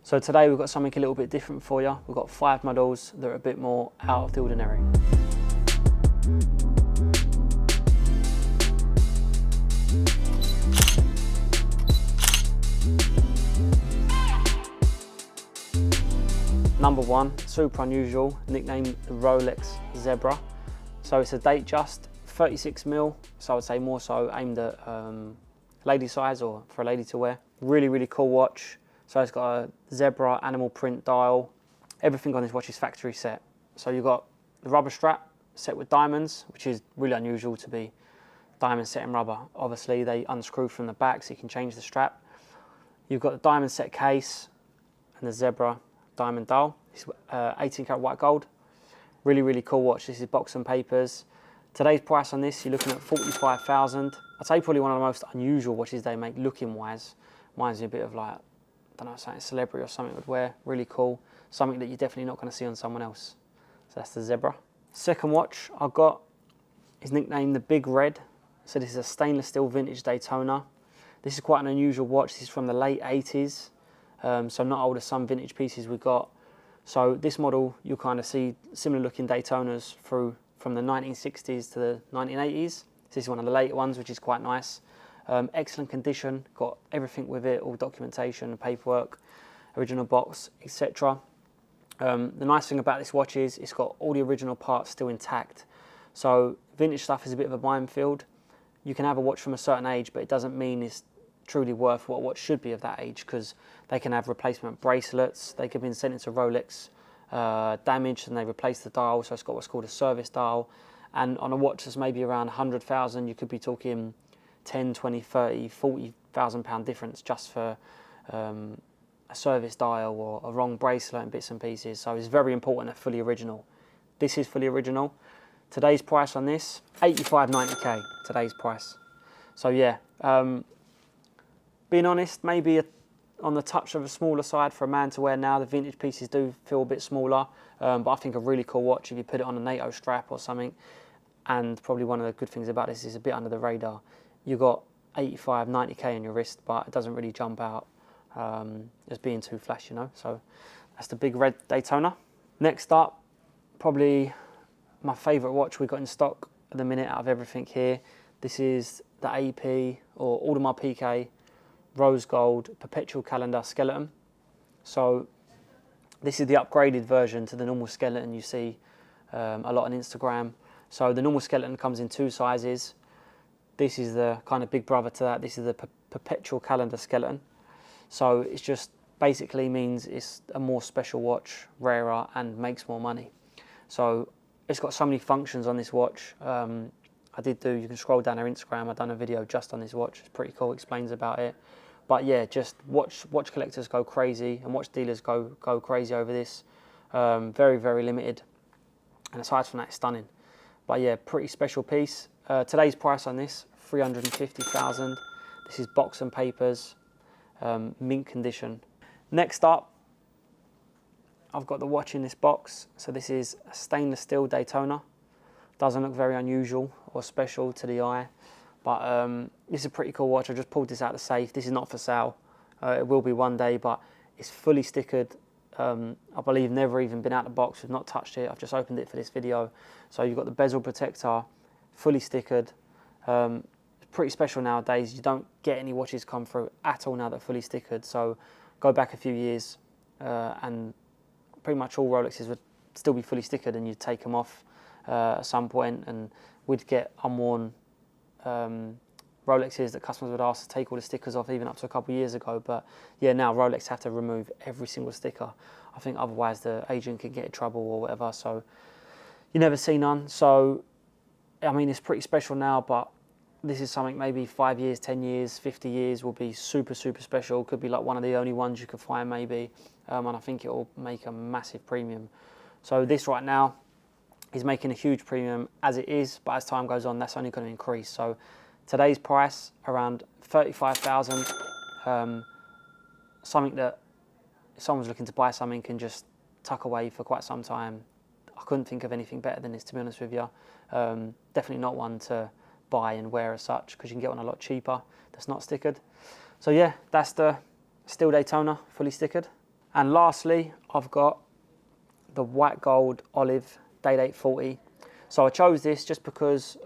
So today we've got something a little bit different for you. We've got 5 models that are a bit more out of the ordinary. Number 1, super unusual, nicknamed the Rolex Zebra. So it's a Datejust, 36mm, so I would say more so aimed at lady size or for a lady to wear. Really, really cool watch. So it's got a zebra animal print dial. Everything on this watch is factory set. So you've got the rubber strap set with diamonds, which is really unusual to be diamond set in rubber. Obviously they unscrew from the back so you can change the strap. You've got the diamond set case and the zebra diamond dial. It's 18 karat white gold. Really, really cool watch. This is box and papers. Today's price on this, you're looking at 45,000. I'd say probably one of the most unusual watches they make looking wise. Reminds me a bit of like, I don't know, something a celebrity or something would wear. Really cool. Something that you're definitely not going to see on someone else. So that's the Zebra. Second watch I've got is nicknamed the Big Red. So this is a stainless steel vintage Daytona. This is quite an unusual watch. This is from the late 80s. So not old as some vintage pieces we've got. So this model, you'll kind of see similar looking Daytonas from the 1960s to the 1980s. This is one of the later ones, which is quite nice. Excellent condition, got everything with it, all documentation, paperwork, original box, etc. The nice thing about this watch is it's got all the original parts still intact. So vintage stuff is a bit of a minefield. You can have a watch from a certain age, but it doesn't mean it's truly worth what a watch should be of that age, because they can have replacement bracelets. They could have been sent into Rolex damaged and they replace the dial, so it's got what's called a service dial. And on a watch that's maybe around 100,000, you could be talking 10, 20, 30, 40,000 pound difference just for a service dial or a wrong bracelet and bits and pieces. So it's very important that fully original. This is fully original. Today's price on this, 85.90k, today's price. So yeah, being honest, maybe on the touch of a smaller side for a man to wear now. The vintage pieces do feel a bit smaller, but I think a really cool watch if you put it on a NATO strap or something. And probably one of the good things about this is a bit under the radar. You've got 85, 90k on your wrist, but it doesn't really jump out as being too flash, you know. So that's the Big Red Daytona. Next up, probably my favourite watch we've got in stock at the minute out of everything here. This is the AP or Audemars Piguet rose gold perpetual calendar skeleton. So this is the upgraded version to the normal skeleton you see a lot on Instagram. So the normal skeleton comes in 2 sizes. This is the kind of big brother to that. This is the perpetual calendar skeleton. So it's just basically means it's a more special watch, rarer, and makes more money. So it's got so many functions on this watch. You can scroll down our Instagram. I've done a video just on this watch. It's pretty cool, explains about it. But yeah, just watch collectors go crazy and watch dealers go crazy over this. Very, very limited. And aside from that, it's stunning. But yeah, pretty special piece. Today's price on this, 350,000. This is box and papers, mint condition. Next up, I've got the watch in this box. So this is a stainless steel Daytona. Doesn't look very unusual or special to the eye, but this is a pretty cool watch. I just pulled this out of the safe. This is not for sale. It will be one day, but it's fully stickered. I believe never even been out of the box. We've not touched it. I've just opened it for this video. So you've got the bezel protector, fully stickered. It's pretty special nowadays. You don't get any watches come through at all now that are fully stickered. So go back a few years and pretty much all Rolexes would still be fully stickered, and you'd take them off at some point, and we'd get unworn Rolexes that customers would ask to take all the stickers off, even up to a couple of years ago. But yeah, now Rolex have to remove every single sticker. I think otherwise the agent could get in trouble or whatever. So you never see none. So I mean, it's pretty special now, but this is something maybe 5 years, 10 years, 50 years will be super, super special. Could be like one of the only ones you could find maybe. And I think it will make a massive premium. So this right now is making a huge premium as it is, but as time goes on, that's only going to increase. So today's price, around 35,000. Something that if someone's looking to buy something can just tuck away for quite some time. I couldn't think of anything better than this, to be honest with you. Definitely not one to buy and wear as such, because you can get one a lot cheaper that's not stickered. So yeah, that's the steel Daytona, fully stickered. And lastly, I've got the white gold olive Date 840. So I chose this just because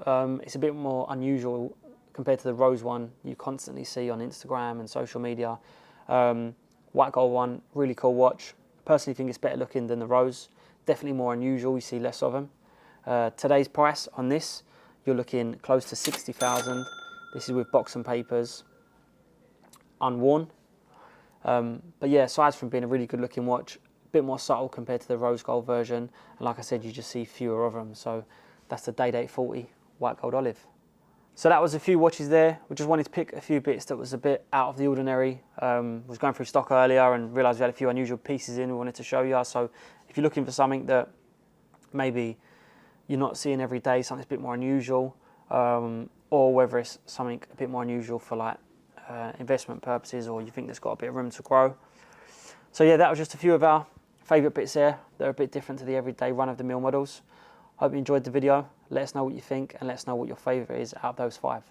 it's a bit more unusual compared to the rose one you constantly see on Instagram and social media. White gold one, really cool watch. Personally think it's better looking than the rose. Definitely more unusual, you see less of them. Today's price on this, you're looking close to 60,000. This is with box and papers, unworn. But yeah, aside from being a really good looking watch, a bit more subtle compared to the rose gold version. And like I said, you just see fewer of them. So that's the Date 840 white gold olive. So that was a few watches there. We just wanted to pick a few bits that was a bit out of the ordinary. Was going through stock earlier and realised we had a few unusual pieces in we wanted to show you. So if you're looking for something that maybe you're not seeing every day, something a bit more unusual, or whether it's something a bit more unusual for like investment purposes, or you think there's got a bit of room to grow. So yeah, that was just a few of our favourite bits there. They're a bit different to the everyday run-of-the-mill models. Hope you enjoyed the video. Let us know what you think and let us know what your favourite is out of those 5.